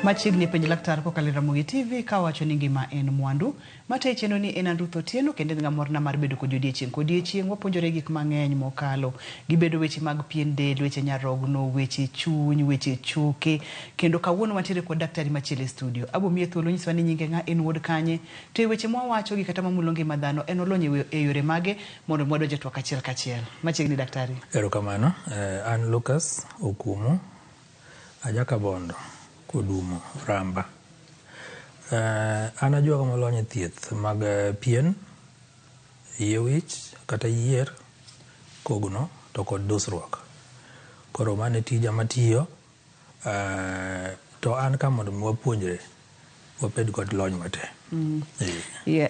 Machiegni Penj Laktar kokalo RAMOGITV kawacho ni ngima en mwandu. Mate cheno ni en Andrutho Tieno kendo ngamorna mar bedo kod odiechieng wapuonjore gik mang'eny mokalo. Gibedo weche mag pien del, weche nyarogno, weche chuny, weche choke. Kendo kawuono wantiere kod daktari machielo e studio. Abo miye thuolo nyiso ni nyinge ng'a en wuod kanye. To weche mwawacho gi kata mamulo ngima dhano en olonye e yore mage mondo mwadonje twak achiel kachiel. Machiegni daktari. Erokamano. An Lucas Okumu Ajaka Bondo Kudumo Ramba. An ajuaga molonye thieth mag pien, yiewich kata yier, kogno to kod dusruok. Koro mane tija matiyo to an ka mondo wapuonjre wabed kod lony mate.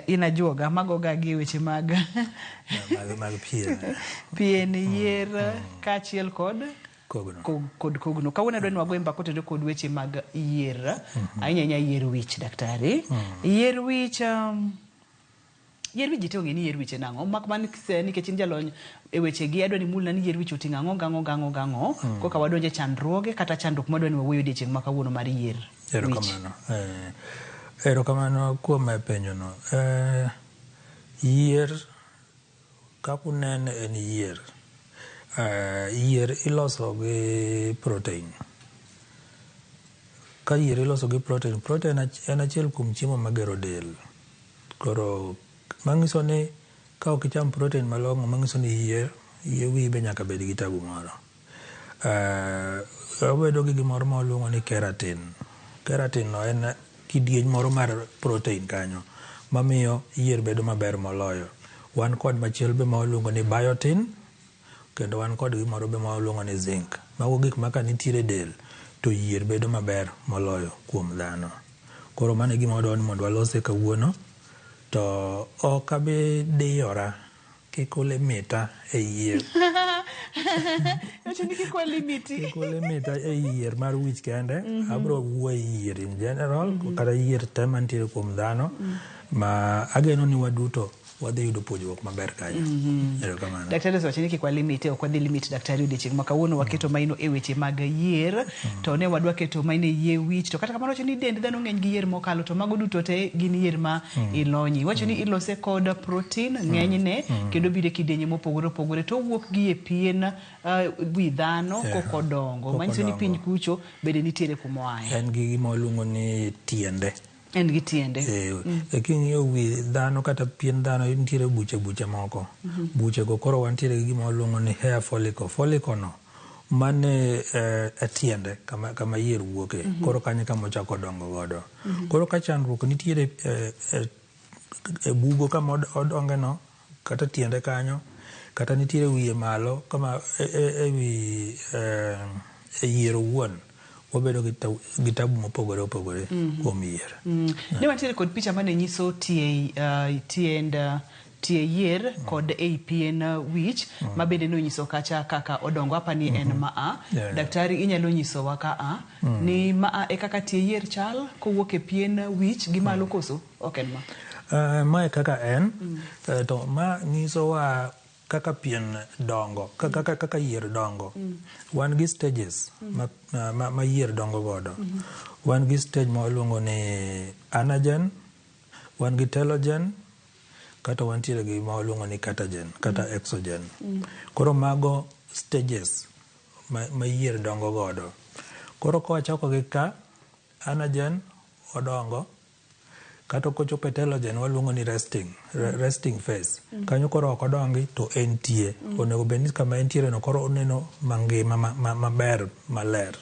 Inajuoga magoga gi weche mag pien. Pien, yier kaachiel kod kogno. Kawuono dwani wago mbaka kotendo kod weche mag yier. Ahinya yier wich daktari. Yier wich jite ong'e ni yier wich nang'o. Mak man nikech in jalony e weche gi adwani mulna ni yier wich oting'o ang'o. Koka wadonje chandruoge kata chandruok madwani wawuoyo odiechieng' ma kawuono mar yier wich. Erokamano kuom penjono. Yier kapunene en yier. Yier iloso gi protein. Ka yier iloso gi protein en achiel kuom chiemo magero del. Koro mangiso ni ka ok icham protein malong'o mangiso ni yier wiyi be nyaka bed gi tabu moro. Obedo gi gimoro ma waluongo ni keratin. Keratin no en kidieny moro mar protein kanyo mamiyo yier bedo maber moloyo. Wan kod machielo be ma waluongo ni biotin. Kendo wan kod gimoro be ma waluongo ni zinc. Mago gik ma ka nitiere del to yier bedo maber moloyo kuom dhano. Koro mano e gima wadwani mondo walose kawuono. To ok abi diyora kik ulimita e yier. Kik ulimita e yier mar wich kende. Abro wuoyo e yier in general kata yier te mantiere kuom dhano ma ageno ni waduto wadhi yudo puonjruok maber kanyo. Erokamano. Daktari wacho ni kik walimite, ok wadhi limit daktari odiechieng' ma kawuono waketo maino e weche mag yier to ne wadwa keto maino e yie wich to kata kamano wacho ni dend dhano ng'eny gi yier mokalo to mago duto te gin yier ma ilonyi. Wacho ni ilose kod protein ng'enyne kendo bire kidenye mopogore to wuok gi e pien wi dhano kokodongo. Manyiso ni piny kucho bende nitiere kumoaye. En gi gima waluongo ni tiende. En gi tiende. King'iyo wi dhano kata pien dhano nitiere buche moko. Buche go koro wantiere gi gima waluongo ni hair follicle. Follicle no mane tiende kama yier wuoke. Koro kanyo kama ochako dongo godo. Koro ka chandruok nitiere e bugo kama odonge no kata tiende kanyo kata nitiere wiye malo kama wi yier wuon. Wabedo gi tabu mopogore kuom yier. Ne wantiere kod picha mane nyiso tie yier kod ei pien wich ma bende no nyiso kacha kaka odongo apani en maa. Daktari inyalo nyiso wa ka ni maa e kaka tie yier chal kowuok e pien wich gi malo koso ok en ma. Ma e kaka en to ma nyiso wa kaka pien dongo, kaka yier dongo. Wan gi stages ma yier dongo godo. Wan gi stage ma waluongo ni anagen, wan gi telogen, kata wantiere gi ma waluongo ni catagen, kata exogen. Koro mago stages ma yier dongo godo. Koro kwa chako gi ka anagen odongo, kata kochopo telogen waluongo ni resting phase. Kanyo koro ok odongi to entie. Onego bedni kama entiere no koro oneno mangima maber maler.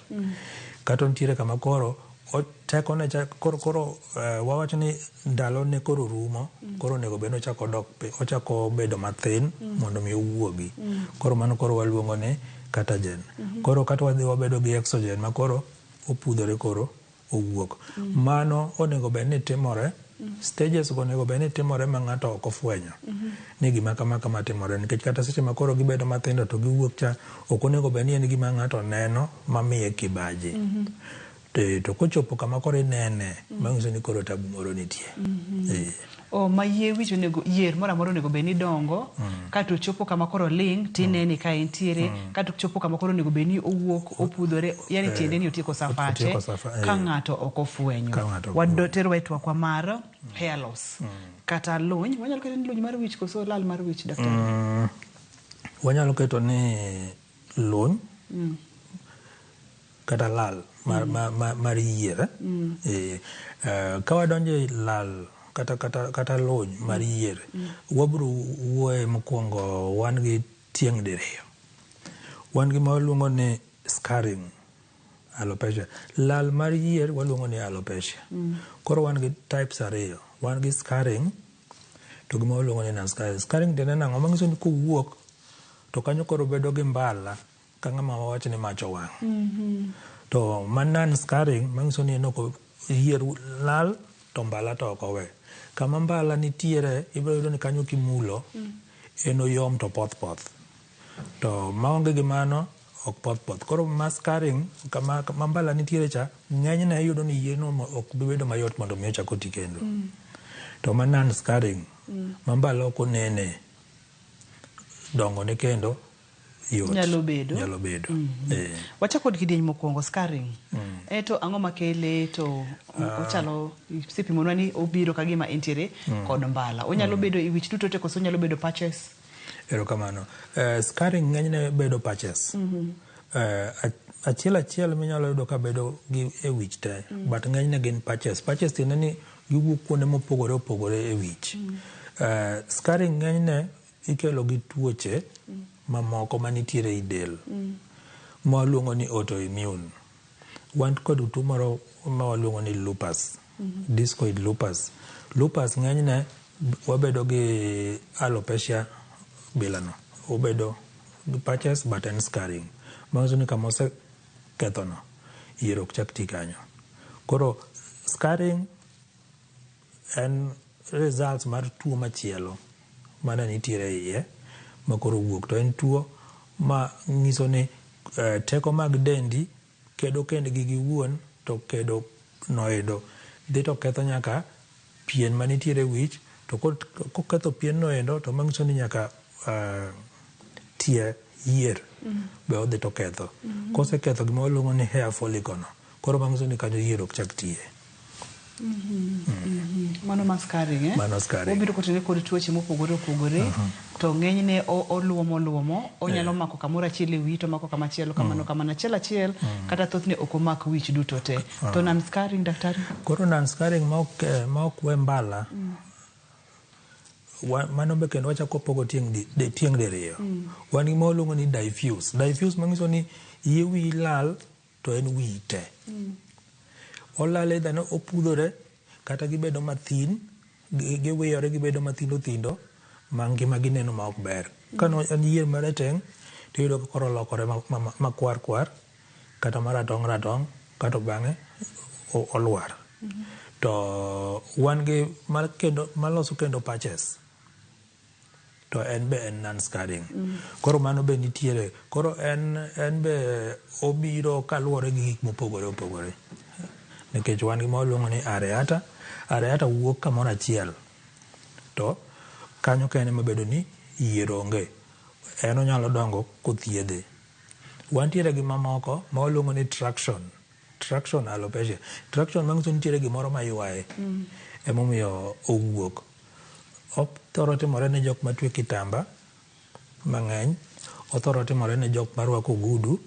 Kata nitiere kama koro teko ne koro wawacho ni ndalo ne koro rumo. Koro onego bedni ochako bedo mathin mondo mi owuogi. Koro mano koro waluongo ni catagen. Koro kata wadhi wabedo gi exogen ma koro opudhore koro owuok. Mano onego bedni timore. Stages onego bedni timore ma ng'ato ok ofwenyo. Ni gima kama timore nikech kata seche ma koro gibedo mathindo to giwuok cha ok onego bedni en gima ng'ato neno mamiye kibaji. to kochopo kama koro inene manyiso ni koro tabu moro nitie. Ma yie wich onego yier moro amora onego bed ni dongo ka to chopo kama koro ling tineni ka entiere ka to chopo kama koro onego bed ni owuok opudhore, yani tiende ni otieko safache ka ng'ato ok ofwenyo. Wadotero waitwa kwa mar hair loss kata luny. Wanyalo keto ni luny mar wich koso lal mar wich, daktari? Wanyalo keto ni luny kata lal mar yier. Ka wadonje lal kata luny mar yier, wabro wuoye mokwongo wan gi tieng' diriyo. Wan gi ma waluongo ni scarring, alopecia. Lal mar yier waluongo ni alopecia. Koro wan gi types ariyo. Wan gi scarring to gima waluongo ni non-scarring. Scarring tiende nang'o? Manyiso ni kowuok to kanyo koro bedo gi mbala ka ng'ama wawach ni mach owang'. To man non-scarring manyiso ni yier lal to mbala to ok owe. Kama mbala nitiere ibiro yudo ni kanyo kimulo en oyom to poth poth. To maonge gi mano ok poth poth. Koro ma scarring kama mbala nitiere cha ng'enyne iyudo ni yierno ok bedo mayot mondo mi ochak oti kendo. To ma non-scarring ma mbala ok onene dongo ne kendo yot. Nyalo bedo. Wacha kod kidieny mokwongo, scarring. Eto ang'o makele to ochalo sipimonwa ni obiro kagima entiere kod mbala. Onyalo bedo i wich duto te koso onyalo bedo patches? Erokamano. Scarring ng'enyne bedo patches. Achiel minyalo yudo ka bedo gi e wich te, but ng'enyne gin patches. Patches tiende ni giwuok kuonde mopogore opogore e wich. Scarring ng'enyne ikelo gi tuoche mamoko manitiere i del ma waluongo ni autoimmune. Wan kod tuo moro ma waluongo ni lupus, discoid lupus. Lupus ng'enyne wabedo gi alopecia bilano. Obedo gi patches but en scarring. Manyiso ni kama osekethono yier ok chak ti kanyo. Koro scarring en results mar tuo machielo mana nitiere iye ma koro wuok. To en tuo ma nyiso ni teko mag dendi kedo kendgi giwuon, to kedo noendo dhi to ketho nyaka pien manitiere wich. To koketho pien noendo to manyiso ni nyaka tie yier be odhi to ketho. Koseketho gima waluongo ni hair follicle no, koro manyiso ni kanyo yier ok chak tie. Mano ma scarring, Mano scarring. Obiro kotene kod tuoche mopogore opogore. To ng'enyne oluomo onyalo mako kamoro achiel e wi to mako kama chielo kamano achiel kata thothne ok omak wich duto te. To non-scarring, daktari? Koro non-scarring ma ok we mbala, mano be kendo wachako pogo tieng' diriyo. Wan gi ma waluongo ni diffuse. Diffuse manyiso ni yie wi lal to en wi te. Olal e dhano opudhore kata gibedo mathin, giwiyore gibedo mathindo ma ngima gineno ma ok ber. Kano en yier marateng' to iyudo ka koro lokore makwar kata maratong' kata bang'e olwar. To wan gi maloso kendo patches, to en be en non-scarring. Koro mano be nitiere. Koro en be obiro kaluwore gi gik mopogore opogore. Nikech wan gi ma waluongo ni areata. Areata wuok kamoro achiel, to kanyo kende mabedo ni yier onge. En onyalo dongo kothiedhe. Wantiere gi mamoko ma waluongo ni traction alopecia. Traction manyiso nitiere gimoro maywaye emomiyo owuok. Othoro timore ne jok matwe kitamba mang'eny. Othoro timore ne jok marwako ogudu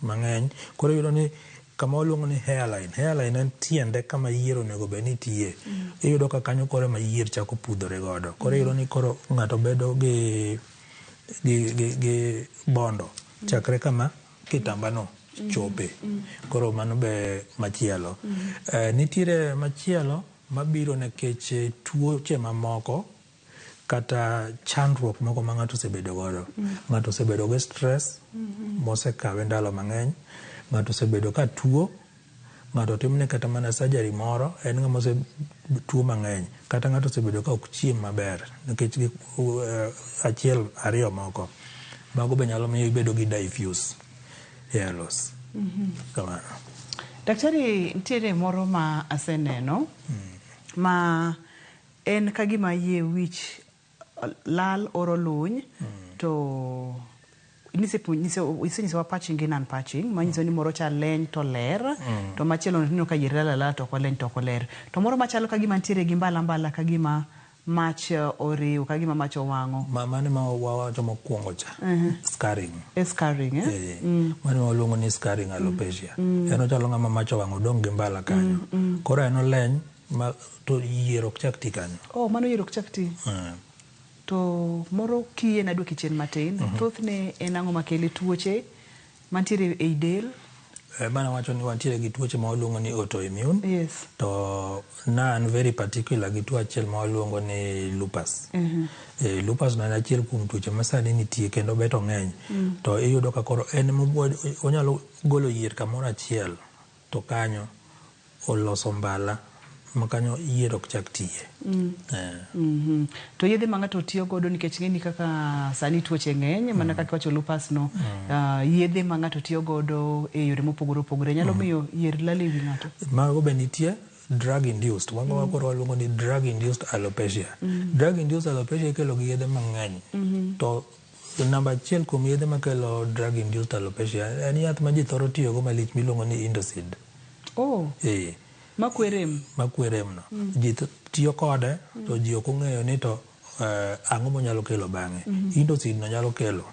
mang'eny. Koro iyudo ni kama waluongo ni hairline en tiende kama yier onego bed ni tie. Iyudo ka kanyo koro ma yier chako pudhore godo. Koro iyudo ni koro ng'ato bedo gi bondo chakre kama kitambano chope. Koro mano be machielo. Nitiere machielo mabiro nikech tuoche mamoko kata chandruok moko ma ng'ato osebedo godo. Ng'ato osebedo gi stress mosekawe ndalo mang'eny. Ng'ato osebedo ka tuo, ng'ato timne kata mana surgery moro, en ng'ama tuo mang'eny. Kata ng'ato osebedo ka ok chiem maber nikech achiel ariyo moko. Mago be nyalo miyo ibedo gi diffuse hair loss. Kamano. Daktari, ntiere moro ma aseneno ma en kagima yie wich lal oro luny to isenyisowa patching in and patching manyiso ni moro cha leny to ler to machielo nino ka yier lala to koleny to koler to moro machalo kagima ntiere gi mbala kagima mach oriw kagima mach owango mane ma wawacho mokwongo cha scarring mane waluongo ni scarring alopecia en ochalo ng'ama mach owango dong gi mbala kanyo koro en oleny to yier ok chak ti kanyo mano yier ok chak ti to moro kiye na dwoki chien matin thothne en ang'o makele tuoche mantiere ei del mana wacho ni wantiere gi tuoche ma waluongo ni autoimmune to an very particular gi tuo achiel ma waluongo ni lupus lupus na en achiel kuom tuoche ma sani nitie kendo beto ng'eny to iyudo ka koro en onyalo golo yier kamoro achiel to kanyo oloso mbala makanyo yier ok chak tiye to yedhe ma ng'ato tiyo godo nikech ng'eni kaka sani tuoche ng'eny mana kaka wacho lupus no yedhe ma ng'ato tiyo godo e yore mopogore opogore nyalo miyo yier lal e wi ng'ato mago be nitie drug induced mago wakoro waluongo ni drug induced alopecia drug induced alopecia ikelo gi yedhe mang'eny to namba achiel kuom yedhe makelo drug induced alopecia en yath ma ji thoro tiyogo malich miluongo ni Indosid makwerem no ji tiyo kode to ji ok ong'eyo ni to ang'o monyalo kelo bang'e Indosid no nyalo kelo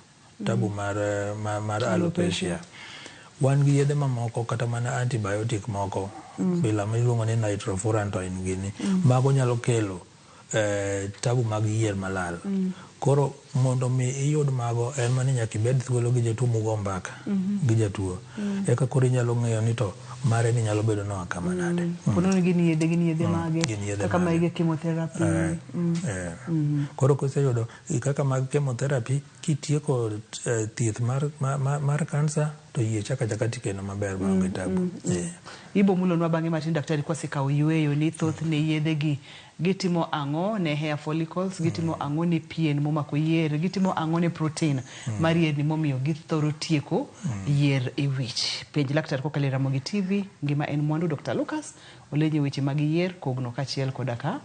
tabu mar alopecia wan gi yedhe mamoko kata mana antibiotic moko bila miluongo ni nitrofurantoin gini mago nyalo kelo tabu mag yier malal koro mondo mi iyud mago en mani nyaka ibed thuolo gi jatuo mugo mbaka gi jatuo eka koro inyalo ng'eyo ni to mare ni nyalo bedo noa kama nade kono gini yedhe mage kaka mag chemotherapy koro koseyudo kaka mag chemotherapy kitieko thieth mar kansa to yie chaka tikeno maber maonge tabu ibo mulonwa bang'e matin daktari kwasekawo yweyo ni thoth ne yedhe gi gitimo ang'o ne hair follicles gitimo ang'o ne pien momako yier gitimo ang'o ne protein mar yier ni momiyo githoro tieko yier e wich penj laktar kokalo Ramogi TV ngima en mwandu Dr. Lucas olenye weche mag yier kogno kachiel kodaka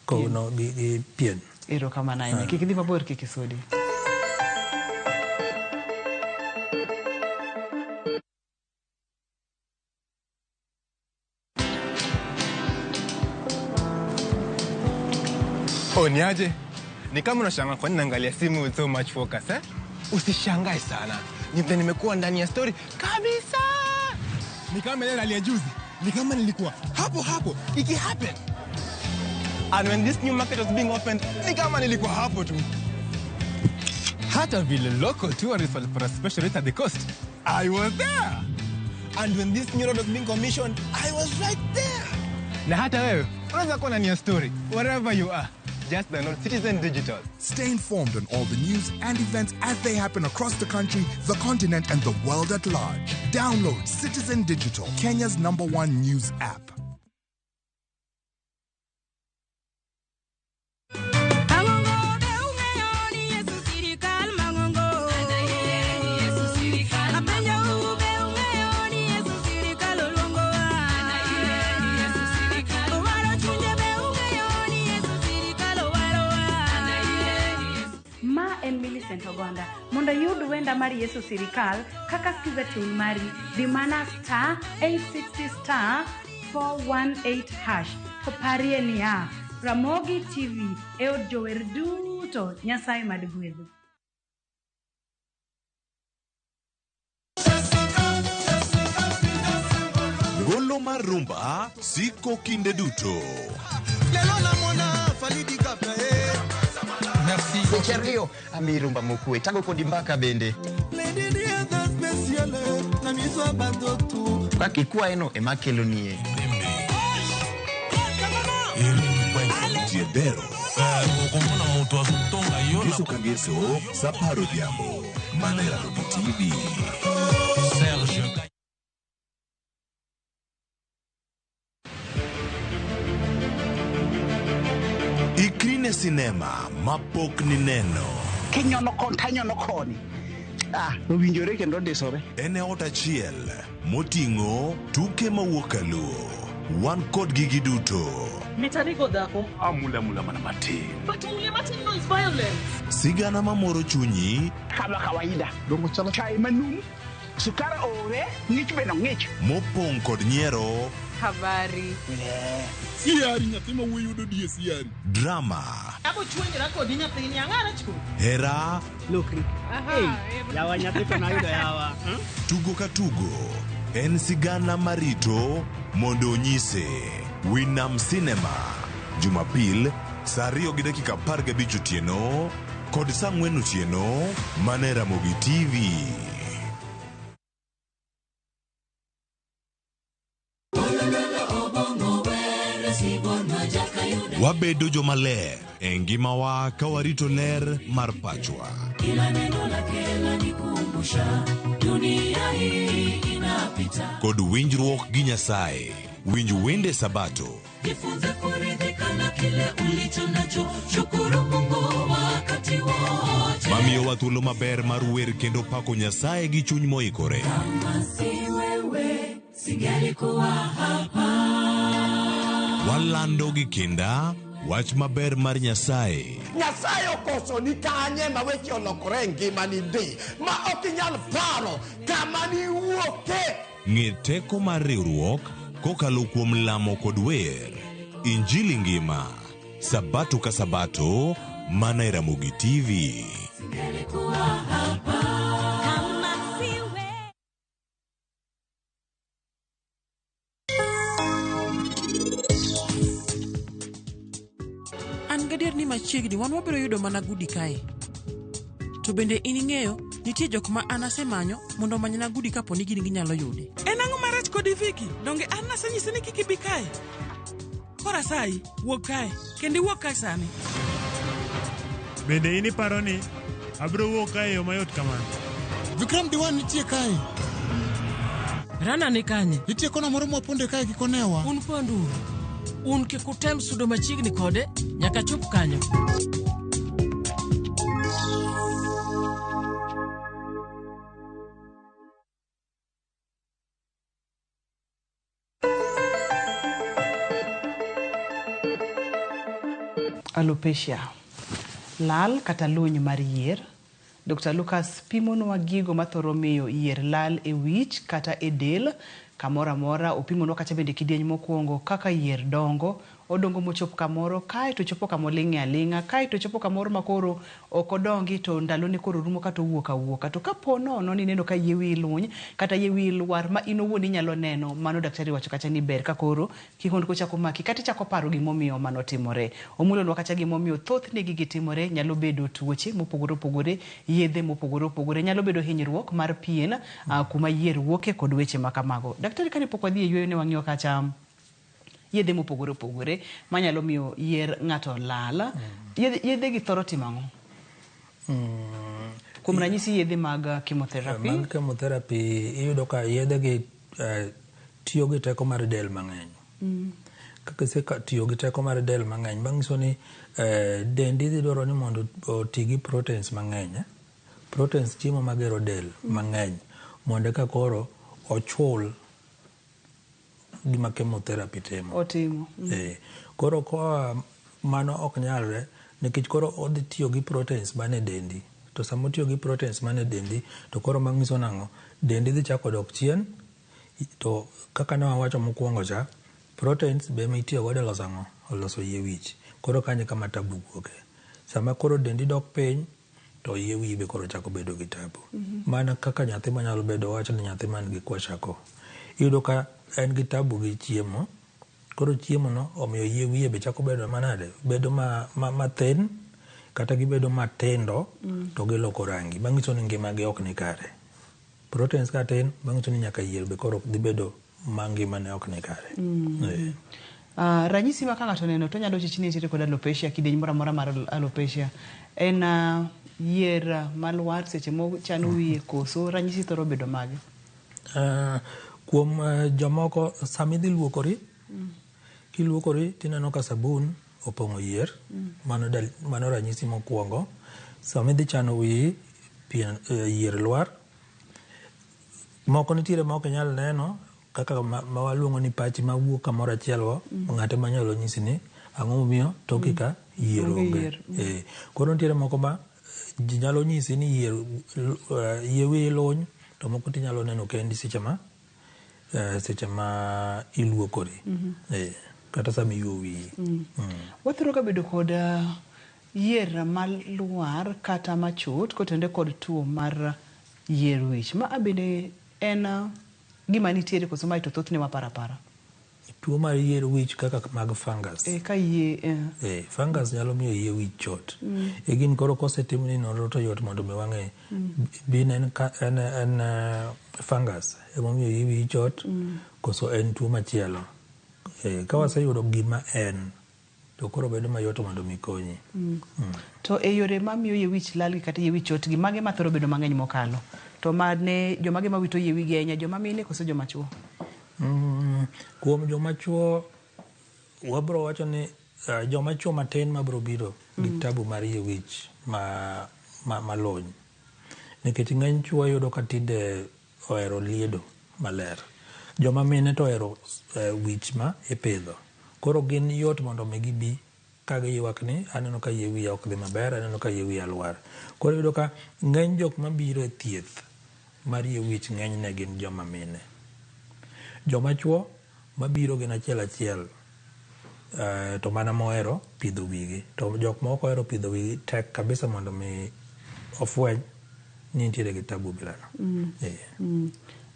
kogno gi pien erokamano ahinya kik idhi mabor kik isudi Niaje? Ni kama unashangaa kwa nini naangalia simu with so much focus Usishangae sana. Nimekuwa ndani ya story kabisa. Ni kama ile ya juzi. Ni kama nilikuwa hapo iki happen. And when this new market was being opened, ni kama nilikuwa hapo tu. Hata vile local tourists for a special rate at the coast, I was there. And when this new road was being commissioned, I was right there. Na hata wewe, unaweza kuwa ndani ya story wherever you are. Just download Citizen Digital. Stay informed on all the news and events as they happen across the country, the continent, and the world at large. Download Citizen Digital, Kenya's #1 news app. Ogonda mondo yud wenda mar Yesu Sirikal kaka skiza tune mari di mana *860*418# to parie niya Ramogi TV e od jower duto Nyasaye madgwedho. Golo mar rumba siko kinde duto. Merci. Cherlio amirumba mukue tango kodimbaka bende. Kwa kikuwa eno emakelo niye. Diedero. Yesu Kageso Saparo Diamo. Manera TV. Serge. Ikrine sinema mapok ni neno. Kinyono kontanyo no koni. owinjore kendo disore. En ot achiel moting'o tuke mawuok Kaluo. Wan kod gigi duto. Mitarigo dhako. Amula mana matin. But mule matin no is violence. Sigana mamoro chunyi. Kama kawaida. Dongo chala chai manum. Sukara ore, ngich beno ngich. Mopong kod nyiero. Habari. Siari nyathi ma wuoyi yudo die siari. Drama. Abo chwenjra kodi nyathini ang'ara chku. Hera. Lokri. Hey, yawa nyathi to nayudo yawa. Tugo ka tugo. En sigana marito mondo onyise. Winam Cinema. Jumapil, saa 2:15 otieno kod saa 4 otieno mane Ramogi TV. Wabedo jomaler e ngimawa ka warito ler mar pachwa. Kila neno lake lanikumbusha dunia hii inapita. Kod winjruok gi Nyasaye. Winj wende Sabato. Jifunze kuridhika na kile ulicho nacho. Shukuru Mungu wakati wote. Mamiyo wa thuolo maber mar wer kendo pako Nyasaye gi chuny moikore. Kama si wewe singelikuwa hapa. Walando gi kinda wach maber mar Nyasaye. Nyasaye okoso ni kanye ma weche olokore ngimani di ma ok inyal paro kama ni wuoke. Ng'e teko mar riwruok kokalo kuom lamo kod wer. Injili ngima. Sabato ka Sabato mana Ramogi TV. Singelikuwa hapa. Kama si wewe. An gadier ni machiegni wan wabiro yudo mana gudi kae. To bende ining'eyo nitie jok ma an asemanyo mondo manyana gudi kapo ni gin ginyalo yude. En ang'o marach kodi Viki? Donge an nasanyisi ni kik ibi kae. Kora sai, wuok kae. Kendi wuok kae sani. Bende ini paro ni abiro wuok kae yo mayot kamano. Vikram Diwan nitie kae. Rana ni kanye? Nitie kona moro mwaponde kae kikonewa. Un pondu. Un kikutem sudo machiegni kode nyaka chop kanyo. Alopecia. Lal kata luny mar yier. Dr. Lucas pimonwa gigo mathoro miyo yier lal e wich kata e del. Kamora mora opimonwa kata bende kidieny mokwongo kaka yier dongo. Odongo mochop kamoro kae to chopo kamoling'e aling'a kae to chopo kamoro makoro okodongi to ndalone koro rumo kata wuok awuoka to kapo nono ni neno ka yie wi luny kata yie wi lwar ma ino wuoni nyalo neno mano daktari wacho kacha ni ber ka koro kihondko chako maki kata chako paro gimomiyo mano timore omulonwa kacha gimomiyo thoth ne gigi timore nyalo bedo tuoche mopogore opogore yedhe mopogore opogore nyalo bedo hinyruok mar pien kuma yier wuoke kod weche makamago daktari kani pok wadhi e yweyo ne wang'iyo kacha yedhe mopogore opogore manyalo miyo yier ng'ato lal yedhe gi thoro timang'o kuom ranyisi yedhe mag chemotherapy mag chemotherapy iyudo ka yedhe gi tiyo gi teko mar del mang'eny kaka se tiyo gi teko mar del mang'eny bang'iso ni dendi dhi dwaro ni mondo oti gi proteins mang'eny proteins chiemo magero del mang'eny mondo ka koro ochul gima chemotherapy timo. Otimo. Koro ko mano ok nyalre nikech koro odhi tiyo gi proteins mane dendi. To samo tiyo gi proteins mane dendi to koro mangiso nang'o dendi dhi chako dok chien to kaka ne wawacho mokwongo cha proteins be mitiyo godo loso ang'o loso yie wich. Koro kanye kama tabu wuoke. Sama koro dendi dok piny to yie wiyi be koro chako bedo gi tabu. Mana kaka nyathi manyalo bedo wacho ni nyathi man gi kwashako. Iyudo ka en gi tabu gi chiemo koro chiemo no omiyo yie wiye be chako bedo manade bedo mathin kata gibedo matindo to giloko rangi bang'iso ni ngima gi ok ni kare proteins ka tin bang'iso ni nyaka yier be koro dhi bedo mangima ne ok ni kare ranyisi ma ka ng'ato neno to nyalo chichni nitiere kod alopecia kidieny moro amora mar alopecia en yier malwar seche mochano wiye koso ranyisi thoro bedo mage kuom jomoko samidhi luokori kiluokori tineno ka sabun opong'o yier mano ranyisi mokwongo samidhi chano wiyi pien yier lwar. Moko nitiere ma ok nyal neno kaka ma waluongo ni pachi mawuok kamoro achiel go, ng'ate manyalo nyisi ni ang'o momiyo toki ka yier onge. Koro nitiere moko ma ji nyalo nyisi ni yie wiyi luny, to moko tinyalo neno kendi seche ma iluokori kata sama iyuo wiyi. Wathoro ka bedo kod yier malwar kata machot kotende kod tuo mar yier wich. Ma abende en gima nitiere koso ma to thothne waparapara. Tuo mar yier wich kaka mag fungus. Ka yie fungus nyalo miyo yie wich chot. Gin koro kosetim ni nonro to yot mondo mi wang'e bin en fungus emomiyo yie wich chot koso en tuo machielo. Ka waseyudo gima en to koro bedo mayot mondo mi konyi. To e yore mamiyo yie wich lal kata yie wich chot gi mage mathoro bedo mang'eny mokalo. To mane jomage ma wito yie wigi ahinya, joma mine koso joma chuo? Kuom joma chuo wabro wacho ni joma chuo matin mabro biro gi tabu mar yie wich malony. Nikech ng'eny chuo yudo ka tinde ohero liedo maler. Joma mine to ohero wich ma ipidho. Koro gin yot mondo mi gibi ka giywak ni aneno ka yie wiya ok dhi maber, aneno ka yie wiya lwar. Koro yudo ka ng'eny jok mabiro e thieth mar yie wich ng'eny ne gin joma mine. Joma chuo mabiro gin achiel to mana mohero pidho wigi. To jok ma ok ohero pidho wigi tek kabisa mondo mi ofweny ni nitiere gi tabu bilano.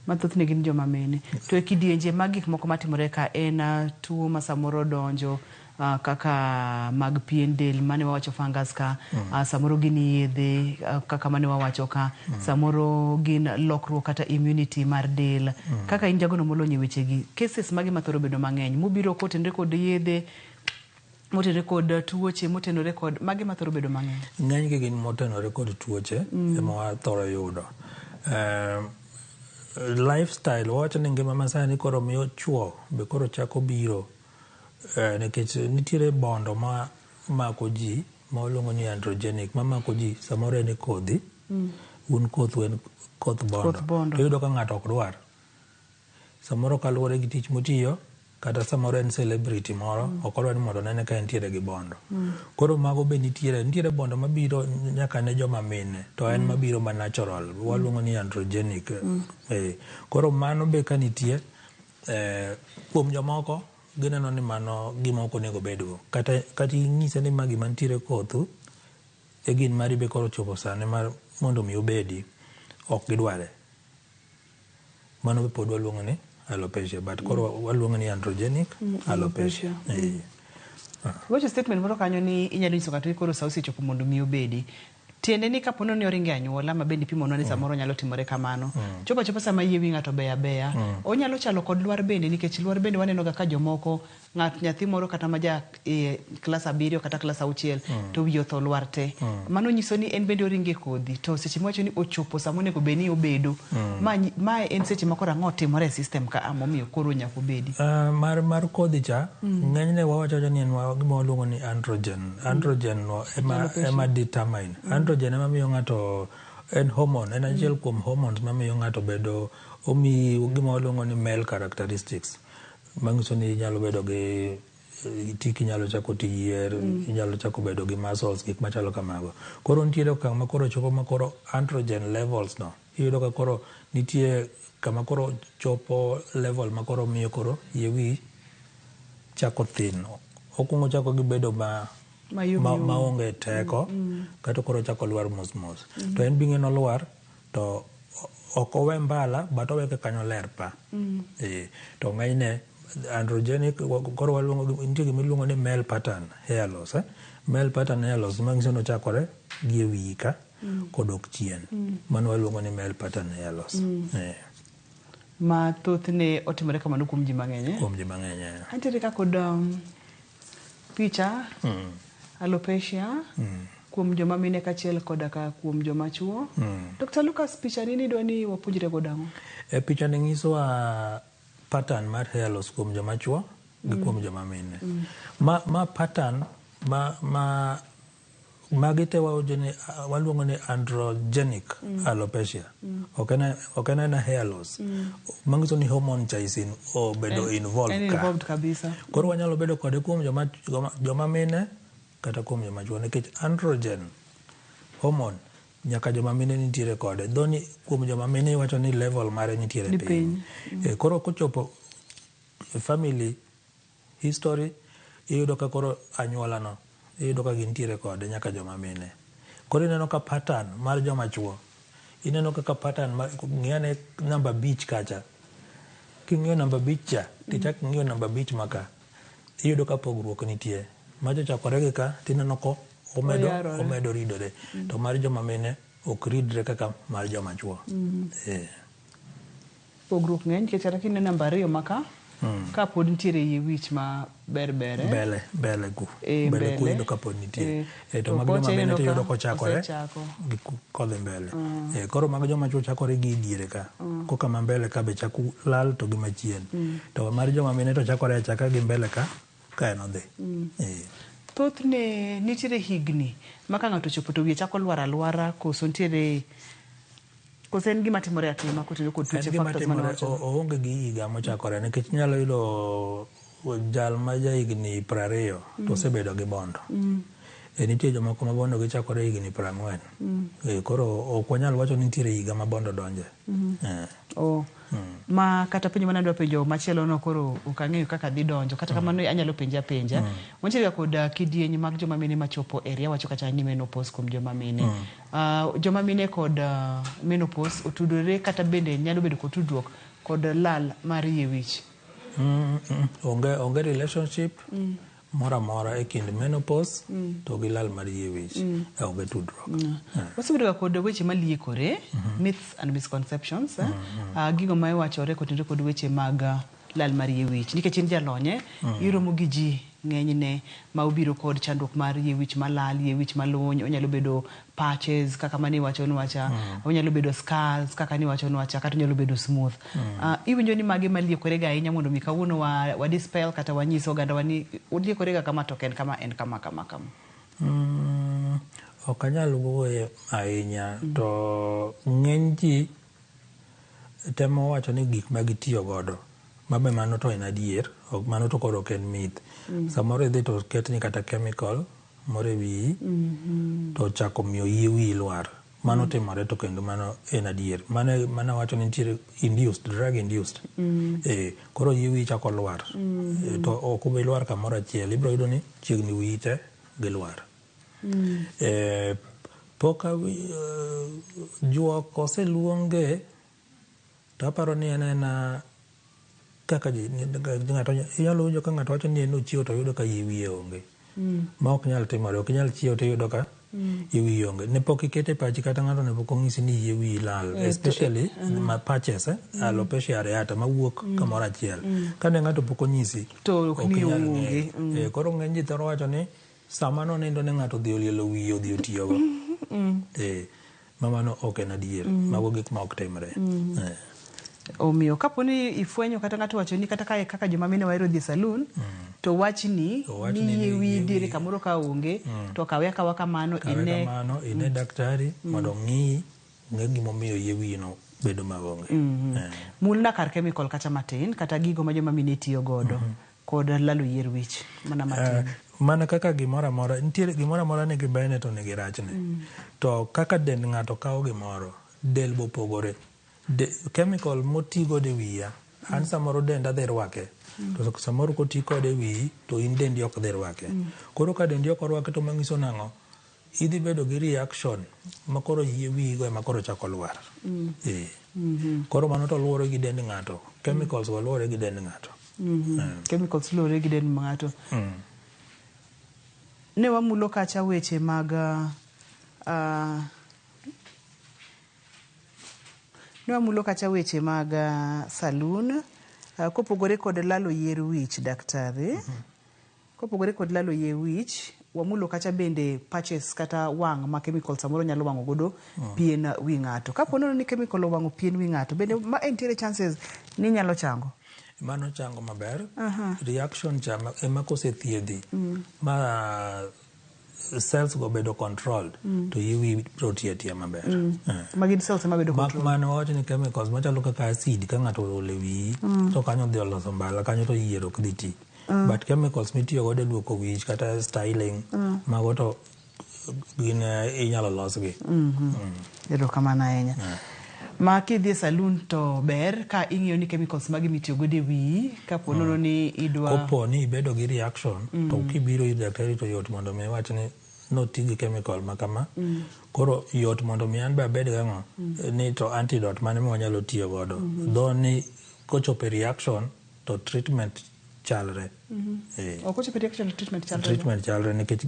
Mathothne gin joma mine. To e kidienje mag gik moko matimore ka en tuo ma samoro donjo kaka mag pien del mane wawacho fungus ka, samoro gin yedhe kaka mane wawacho ka, samoro gin lokruok kata immunity mar del. Kaka in jagono molonye weche gi, cases magi mathoro bedo mang'eny mobiro kotenre kod yedhe, motenre kod tuoche, motenore kod magi mathoro bedo mang'eny. Ng'eny gi gin motenore kod tuoche ema wathoro yudo. Lifestyle wawacho ni ngima masani koro miyo chuo be koro chako biro nikech nitiere bondo ma mako ji ma waluongo ni androgenic ma mako ji samoro en kodhi un kothu en koth bondo. Iyudo ka ng'ato ok dwar samoro kaluwore gi tich motiyo kata samoro en celebrity moro ok odwar ni mondo nene ka entiere gi bondo. Koro mago be nitiere bondo mabiro nyaka ne joma mine to en mabiro ma natural waluongo ni androgenic. Koro mano be ka nitie kuom jomoko gineno ni mano gima ok onego bedgo kata inyise ni magi mantiere kothu e gin mari be koro chopo sane mar mondo mi obedi ok gidware. Mano be pod waluongo ni alopecia but koro waluongo ni androgenic alopecia. Wacho statement moro kanyo ni inyalo nyiso ng'ato ni koro sa osechopo mondo mi obedi. Tiende ni kapono ni oringe anyuola ma bende pimo ni samoro nyalo timore kamano. Chopo sama yie wi ng'ato beya. Onyalo chalo kod lwar bende nikech lwar bende waneno ga ka jomoko nyathi moro kata ma ja klas 7 kata klas 6 to wiyo tho lwar te. Mano nyiso ni en bende oringe kodhi to seche mowacho ni ochopo sama onego bed ni obedo. Ma en seche ma koro ang'o timore e system ka amomiyo koro nyako bedi. Mar kodhi cha ng'enyne wawacho ni en gima waluongo ni androgen. Androgen no ema determine. Androgen ema miyo ng'ato en hormone, en achiel kuom hormones ma miyo ng'ato bedo omi gima waluongo ni male characteristics. Manyiso ni inyalo bedo gi tiki, inyalo chako ti yier, inyalo chako bedo gi muscles, gik machalo kamago. Koro nitiere okang' ma koro chopo ma koro androgen levels no iyudo ka koro nitie kama koro chopo level ma koro miyo koro yie wi chako thin. Okuongo chako gi bedo maonge teko kata koro chako lwar mos. To en bing'e no lwar to ok owe mbala but owe kanyo ler pa. To ng'enyne androgenic koro waluongo nitie gima iluongo ni male pattern hair loss. Male pattern hair loss manyiso ni ochakore gi wiyi ka kodok chien. Mano waluongo ni male pattern hair loss. Ma thothne otimore kamano kuom ji mang'eny. Kuom ji mang'eny. Antiere ka kod picha alopecia kuom joma mine kachiel koda ka kuom joma chuo. Dr. Lucas, picha ni dwa ni wapuonjre go dang'o? Picha ni nyisowa pattern mar hair loss kuom joma chuo gi kuom joma mine. Ma pattern ma magi te waluongo ni androgenic alopecia. Ok en hair loss. Mangiso ni hormone cha obedo involved kabisa. Koro wanyalo bedo kode kuom joma mine kata kuom joma chuo, nikech androgen hormone nyaka joma mine nitiere kode. Dhoni kuom joma mine iwacho ni level mare nitiere piny. Koro kochopo family history, iyudo ka koro anyuola no iyudo ka gintiere kode nyaka joma mine. Koro ineno ka pattern mar joma chuo, ineno kaka pattern ng'iyane namba bich kacha, king'iyo namba bich cha tichak ng'iyo namba bich maka, iyudo ka pogruok nitie. Majo chakore gi ka tineno ko omedo ridore, to mar joma mine ok ridre kaka mar joma chuo. Pogruok ng'eny nikech kata kineno namba 2 maka ka pod nitiere yie wich ma berbere bele ku iyudo ka pod nitie, to mag joma mine tiyudo kochakore gi kodhi mbele. Koro mag joma chuo chakore gi diere ka, koka ma mbele ka be chako lal to gi machien, to mar joma mine to chakore achaka gi mbele ka en odhi. Thothne nitiere higni ma ka ng'ato chopo to wiye chako lwar alwara, koso en gima timore atima kotenore kod tuoche factors manowacho. Oonge gi higa mochakore, nikech nyalo yudo jal ma ja higni 20 to osebedo gi bondo. Nitie jomoko ma bondo gi chakore higni 40. Koro ok wanyal wacho ni nitiere higa ma bondo donje. Ma kata penjo manadwa penjo machielo no koro ok ang'eyo kaka dhi donjo, kata kamano anyalo penja. Wantiere kod kidieny mag joma mine machopo area wacho kata ni menopause kuom joma mine. Joma mine kod menopause otudore kata bende nyalo bedo kod tudruok kod lal mar yie wich. Onge relationship mora mora e kind menopause to gi lal mar yie wich. Onge tudruok. Wasebedo kod weche maliekore, myths and misconceptions, gigo ma iwachore kotenore kod weche mag lal mar yie wich. Nikech in jalonye, iromo gi ji ng'enyne ma obiro kod chandruok mar yie wich malal, yie wich maluny, onyalo bedo patches kaka mani wacho nwacha, onyalo bedo scars kaka ni wacho nwacha, kata onyalo bedo smooth. Iwinjo ni magi maliekore ga ahinya mondo mi kawuono wa dispel kata wanyiso oganda wani liekore ga kama to en kama. Ok anyal wuoyo ahinya, to ng'eny ji temo wacho ni gik ma gitiyo godo mabe mano to en adier, ok mano to koro ok en myth. Samoro idhi to ketni kata chemical moro e wiyi to chako miyo yie wiyi lwar. Mano timore to kendo mano en adier. Mano wacho ni nitiere drug induced. Koro yie wiyi chako lwar. To ok obi lwar kamoro achiel, ibiro yudo ni chiegni wiyi te gi lwar. Poka juok oseluonge, to aparo ni en kaka ng'ato inyalo winjo ka ng'ato wacho ni en ochiewo to yudo ka yie wiye onge. Ma ok nyal timore, ok nyal chiewo to yudo ka yie wiye onge. Ne pok ikete pachi kata ng'ato ne pok onyisi ni yie wiyi lal, especially patches, alopecia areata mawuok kamoro achiel. Ka ne ng'ato pok onyisi to ok nyal ng'eyo. Koro ng'eny ji thoro wacho ni sama nonindo ne ng'ato odhi olielo wiye odhi otiyogo. Mamano ok en adier, mago gik ma ok timre. Omiyo kaponi ifwenyo kata ng'ato wacho ni kata kaka joma mine wahero dhi salon, to wachni ni yie wiyi diere kamoro ka onge, to kawe akawa kamano ine daktari mondo ng'e gimomiyo yie wiyi no bedo maonge. Mulna kar chemical kata matin, kata gigo ma joma mine tiyo godo kod lalo yier wich mana matin. Mana kaka gimora mora, nitiere gimora mora nigi bene to nigi rachne. To kaka dend ng'ato kawo gimoro, del bopogore. Chemical motigo de wiya, an samoro denda dhi rwake, to samoro koti kode wiyi to in dendi ok dhi rwake. Koro ka dendi ok rwake to mangiso nang'o, idhi bedo gi reaction makoro yie wiyi go makoro chako lwar. Koro mano to luwore gi dend ng'ato, chemicals luwore gi dend ng'ato. Chemicals luwore gi dend ng'ato. Ne wamulo kacha weche mag saloon, kopogore kod lalo yier wich, daktari. Kopogore kod lalo yier wich, wamulo kacha bende patches kata wang' ma chemical samoro nyalo wang'o godo pien wi ng'ato. Kapono ni chemical owang'o pien wi ng'ato, bende ma entiere chances ni nyalo chango? Mano chango maber. Reaction chama ema kosethiedhi ma cells go bedo controlled to yiwi protein maber. Magin cells ma bedo controlled. Mano wacho ni chemicals machalo kaka acid ka ng'ato ole wi to kanyo dhi oloso mbala kanyo to yier ok dhi ti. But chemicals mitiyo godo duoko wich kata styling mago to gin inyalo losgi. Ero kamano ahinya. Ma kidhi salon to ber ka ing'iyo ni chemicals magi mitiyo godo e wi kapo nono ni idwa kopo ni ibedo gi reaction to kibiro ir daktari to yot mondo mi wach ni no tigi chemical makama koro yot mondo mi an be abed gang'o ni to antidote mane mwanyalo tiyo godo though ni kochope reaction to treatment chalre. Okochope reaction to treatment chalre nikech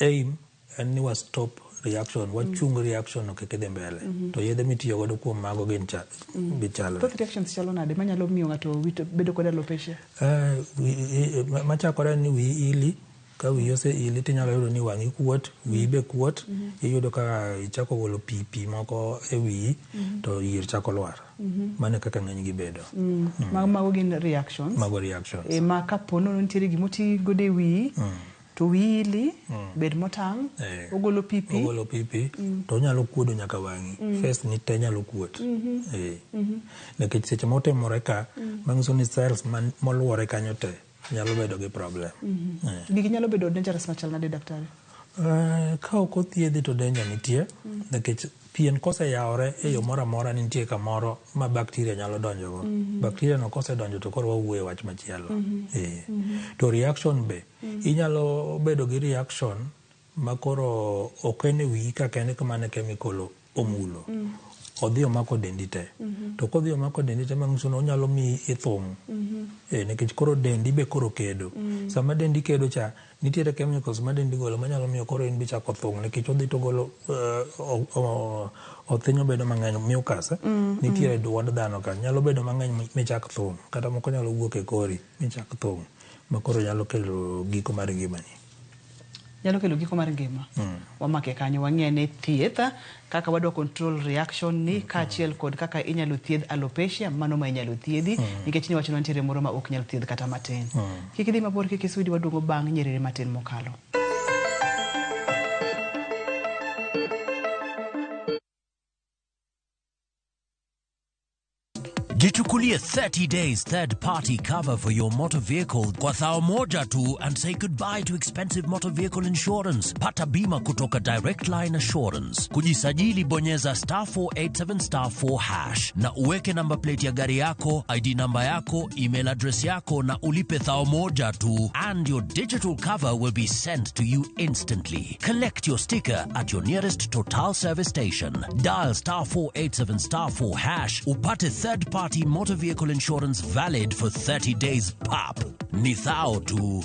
aim en ni wa stop reaction wachung reaction ok kedhe mbele to yedhe mitiyo godo kuom mago gin chalre. Thoth reactions chalo nade manyalo miyo ng'ato bedo kod alopecia? Machakore ni wi ili ka wi ose ili tinyalo yudo ni wang'i kuot, wi be kuot, iyudo ka ichako golo pi moko e wi to yier chako lwar. Mane kaka ng'eny gibedo. Mago gin reactions. Mago reactions. Ma kapo nono nitiere gimoti gode wi to wi ili bed motang' ogolo pipi to nyalo kuodo nyaka wang'i face ni te nyalo kuot. Nikech seche motemore ka manyiso ni cells moluore kanyo te nyalo bedo gi problem. Gigi nyalo bedo dangerous machal nade daktari? Ka ok othiedhi to danger nitie nikech pien koseyawore e yo moro amora nitie kamoro ma bakteria nyalo donjogo. Bakteria no kosedonjo to koro wawuoye wach machielo. To reaction be inyalo bedo gi reaction ma koro ok en e wiyi kaka en kamane chemical omulo. Odhi omako dendi te. To kodhi omako dendi te manyiso ni onyalo miyi ithung'. Nikech koro dendi be koro kedo. Sama dendi kedo cha nitiere chemicals ma dendi golo manyalo miyo koro in bichako thung' nikech odhi to golo othinyo bedo mang'eny mucus nitiere duond dhano ka nyalo bedo mang'eny michak thung' kata moko nyalo wuok e kori michak thung' ma koro nyalo kelo giko mar ngimani. Nyalo kelo giko mar ngima. Wamake kanyo wang'e ne thieth kaka wadwa control reaction ni kaachiel kod kaka inyalo thiedh alopecia mano ma inyalo thiedhi nikech ni wacho ni nitiere moro ma ok nyal thiedh kata matin. Kik idhi mabor kik isudi waduogo bang' nyerere matin mokalo. Jichukulie 30 days third-party cover for your motor vehicle kwa thao moja tu and say goodbye to expensive motor vehicle insurance. Pata bima kutoka Direct Line Assurance. Kujisajili bonyeza *487*4# na uweke namba plate ya gari yako, ID namba yako, email address yako na ulipe thao moja tu and your digital cover will be sent to you instantly. Collect your sticker at your nearest Total service station. Dial *487*4# upate third-party motor vehicle insurance valid for 30 days pap. Ni thao tu.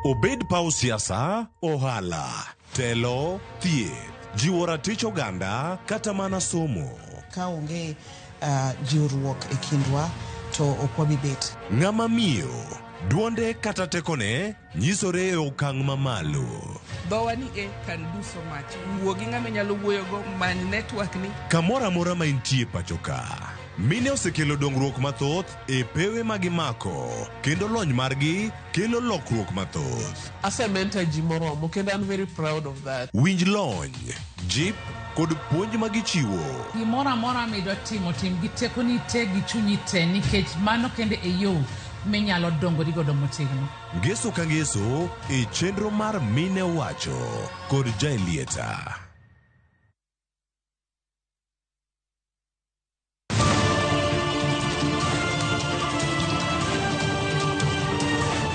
Obed pau siasa, ohala, telo, thieth, jiwo ratich oganda, kata mana somo. Ka onge jiwruok e kindwa to ok wabibet. Ng'ama miyo, duonde kata tekone, nyisore e okang' mamalo. Dhowa ni kan duso mach. Wuo gi ng'ama nyalo wuoyo go many network ni. Kamora mora ma intie pachoka. Mine osekelo dongruok mathoth e pewe magimako, kendo lony margi kelo lokruok mathoth. Asementa ji moromo kendo I'm very proud of that. Winj lony, jip kod puonj magichiwo. Gimoro amora midwa timo tim gi tekoni te gi chunyi te nikech mano kende e yo minyalo dongori godo motegno. Ngeso ka ngeso e chenro mar Mine Wacho kod Jailieta.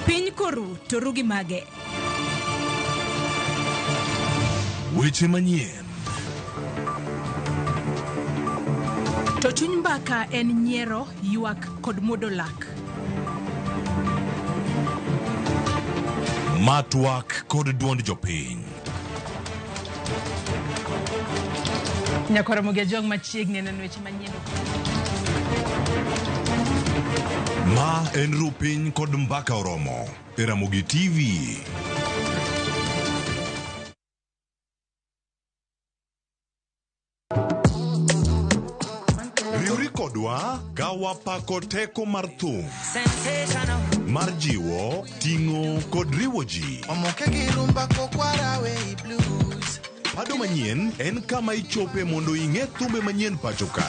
Piny koru to rugi mage. Weche manyien. To chuny mbaka en nyiero, ywak kod muodo lak. Matwak kod duond jopiny. Nyakora Ramogi jong machiegni neno weche manyien. Ma en rupiny kod mbaka oromo e Ramogi TV. Riuri kodwa ka wapako teko mar thum mar jiwo, ting'o kod riwo ji. Pado manyien en kama ichope mondo ing'e thumbe manyien pacho ka.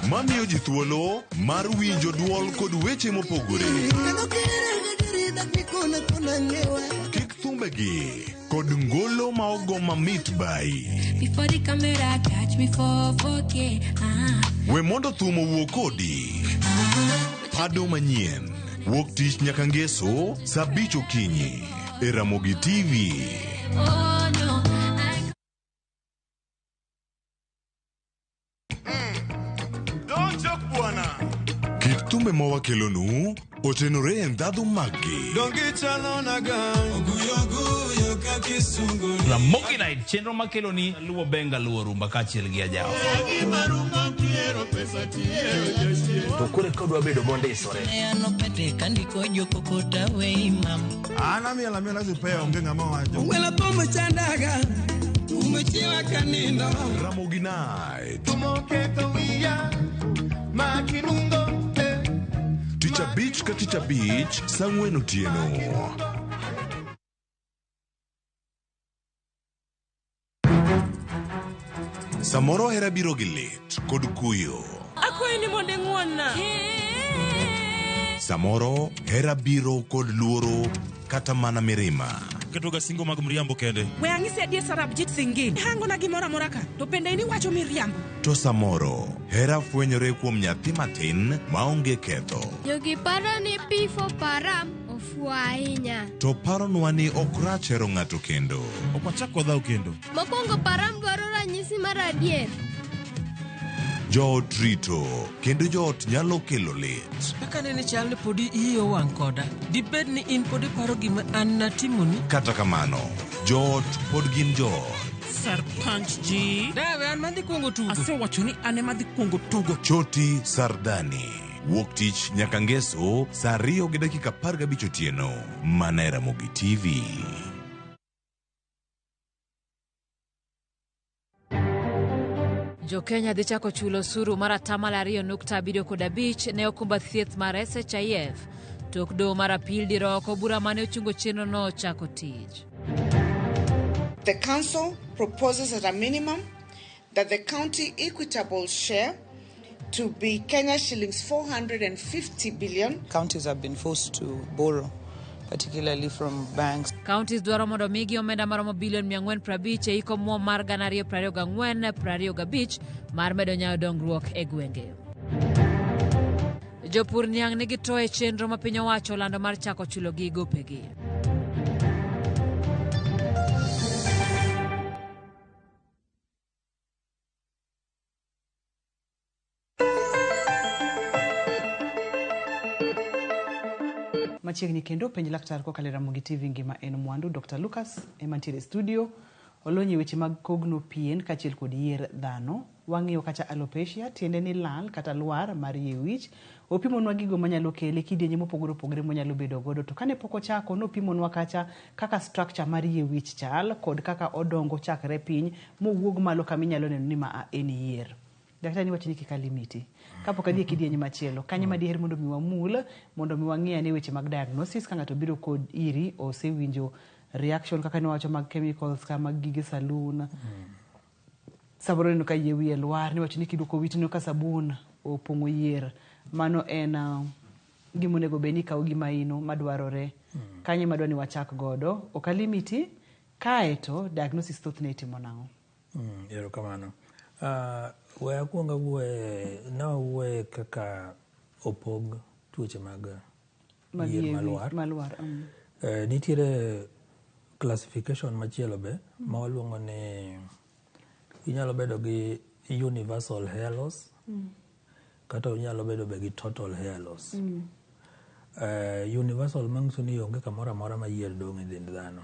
Mamiyo ji thuolo mar winjo duol kod weche mopogore. Kik thumbegi kod ngolo ma ogo mamit bai. Before the camera catch me for 4K. We mondo thum owuok kodi. Pado manyien wuok tich nyaka ngeso saa 5 okinyi e Ramogi TV. Oh no. Don't joke bwana. Kit thumbe ma wakelonu otenore e ndhadhu maggi. Ramogi Night, chenro makeloni luwo benga luwo rumba kachiel gi ajawa. To kore kodwa bedo mondisore. Ano pete kandiko joko kota we imam. Ana miela zipea onge ng'ama wacho. Wela pomo chandaga. Umechiwa kanino. Ramogi Night. Tumoketo wiya makinungo. Ticha Beach ka Ticha Beach sang'wen otieno. Samoro hera biro gi lit kod kuyo. Akwayo ni monde ng'wonna. Samoro hera biro kod luoro kata mana mirima. Ketoga singo mag mriambo kende. We ang'isi adier Sarab Jit Singin. Hango na gimoro amora ka. To pende ini wacho miriambo. To samoro hera fwenyore kuom nyathi matin maonge ketho. Jogi paro ni pifo param ofuo ahinya. To paronwa ni ok rach hero ng'ato kendo. Ok wachak wadhaw kendo. Mokwongo param dwaro ranyisi mar adier. Joot rito kendo joot nyalo kelo lit. Kaka nene chal ni podi iyo wang' koda. Dibed ni in podi paro gima an natimoni. Kata kamano, joot pod gin joot. Sar Penj ji. Dewe an madhi kuongo tugo. Ase wacho ni ane madhi kuongo tugo. Choti Sardani. Wuok tich nyaka ngeso saa 2:15 otieno. Mana e Ramogi TV. Jo Kenya dhi chako chulo osuru mar 2.75 ne okumba thieth mar SHIF. Tok doho mar apil diro oko bura mane ochungo chenro no chako tich. The council proposes at a minimum that the county equitable share to be Kenya shillings 450 billion. Counties have been forced to borrow, particularly from banks. Counties dwaro mondo migi omenda maromo bilion 450 iko muo mar 2024-25 mar medo nyayo dongruok e gwenge. Jopur niang' nigi to e chenro ma piny owacho lando mar chako chulo gi gopegi. Machiegni kendo penj laktar kokalo Ramogi TV ngima en mwandu. Dr. Lucas emantiere studio olonyi weche mag kogno pien kachiel kod yier dhano. Wang'iyo kacha alopecia, tiende ni lal kata lwar mar yie wich. Opimonwa gigo manyalo kele kidienje mopogore opogore monyalo bedo godo. To kane pok ochako nopimonwa kacha kaka structure mar yie wich chal kod kaka odongo chakre piny mowuog malo kama inyalo neno ni ma en yier. Daktari wacho ni kika limiti. Kapo kadhi kidienje machielo, kanye madiher mondo miwa mul, mondo miwa ng'e ni weche mag diagnosis ka ng'ato biro kod iri osewinjo reaction kaka niwacho mag chemicals kama gige saloon. Saboro no ka yie wiye lwar ni wacho ni kiduoko witino ka sabun opong'o yier. Mano en gima nego beni kawo gima ino madwarore. Kanye madwani wachak godo, okalimiti kaeto diagnosis thothne itimo nang'o. Ero kamano. We akwonga wuoye kaka opog tuoche mag yier malwar. Nitiere classification machielo be ma waluongo ni inyalo bedo gi universal hair loss kata inyalo bedo be gi total hair loss. Universal mang'so ni onge kamoro amora ma yier dong' e dend dhano.